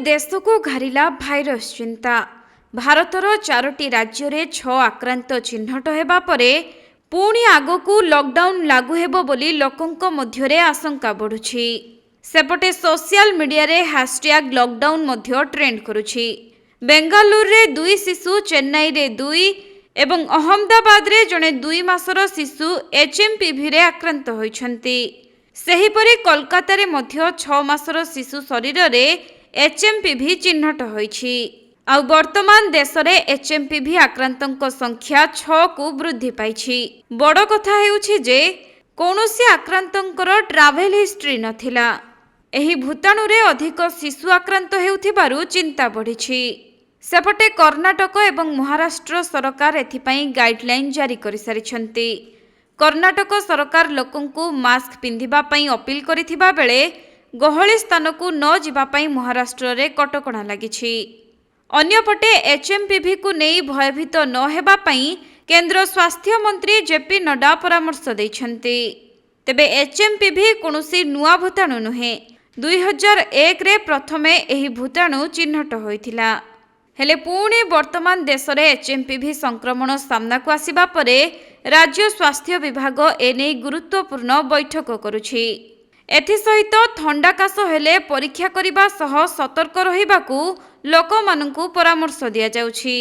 देश को घारिला भाइरस चिंता। भारतर 4टी राज्य में 6 आक्रांत चिन्हट हेबा परे पुणी आगकू लॉकडाउन लागू हेबो बोली लोकंक मध्यरे आशंका बढ़ुछि। सेपटे सोशल मीडिया रे हैशटैग लॉकडाउन मध्य ट्रेंड करुछि। बेंगालुरु रे 2 शिशु, चेन्नई रे 2 एवं अहमदाबाद रे जणे 2 मासर शिशु एचएमपीवी रे आक्रांत होइछन्ति। सेहीपरि कोलकाता रे मध्य 6 मासर शिशु शरीर रे एचएमपीवी चिन्हट होइछि। आउ वर्तमान देश रे एचएमपीवी आक्रांतक संख्या 6 को वृद्धि पाइछि। बड़ कथा हेउछि जे कौनसी आक्रांतंकर ट्रावेल हिस्ट्री नथिला। एही भूताणु रे अधिक शिशु आक्रांत हेउथिबारु चिंता बढ़िछि। सेपटे कर्णाटक एवं महाराष्ट्र सरकार एथिपाई गाइडलाइन जारी करि सारिछन्ति। कर्णाटक सरकार लोकंकु मास्क पिंधिबा पई अपील करिथिबा बेले गहଳି स्थान को न जिबा पई महाराष्ट्र रे कटकणा लागिछि। अन्यपटे एचएमपीवी को नहीं भयभीत न हेबा पई केंद्र स्वास्थ्य मंत्री जेपी नड्डा परामर्श दैछन्ति। तेबे एचएमपीवी कोनोसी नुआ भूताणु नुहे। 2001 रे प्रथमे एही भूताणु चिन्हट होइथिला। हेले पुणी वर्तमान देश रे एचएमपीवी संक्रमण सामना को आसिबा परे राज्य स्वास्थ्य विभाग एने गुरुत्वपूर्ण बैठक करुछि। एथिसहित थंडा काश हेले परीक्षा करिबा सह सतर्क रहिबाकू लोकमानंकू परामर्श दिया जाउछि।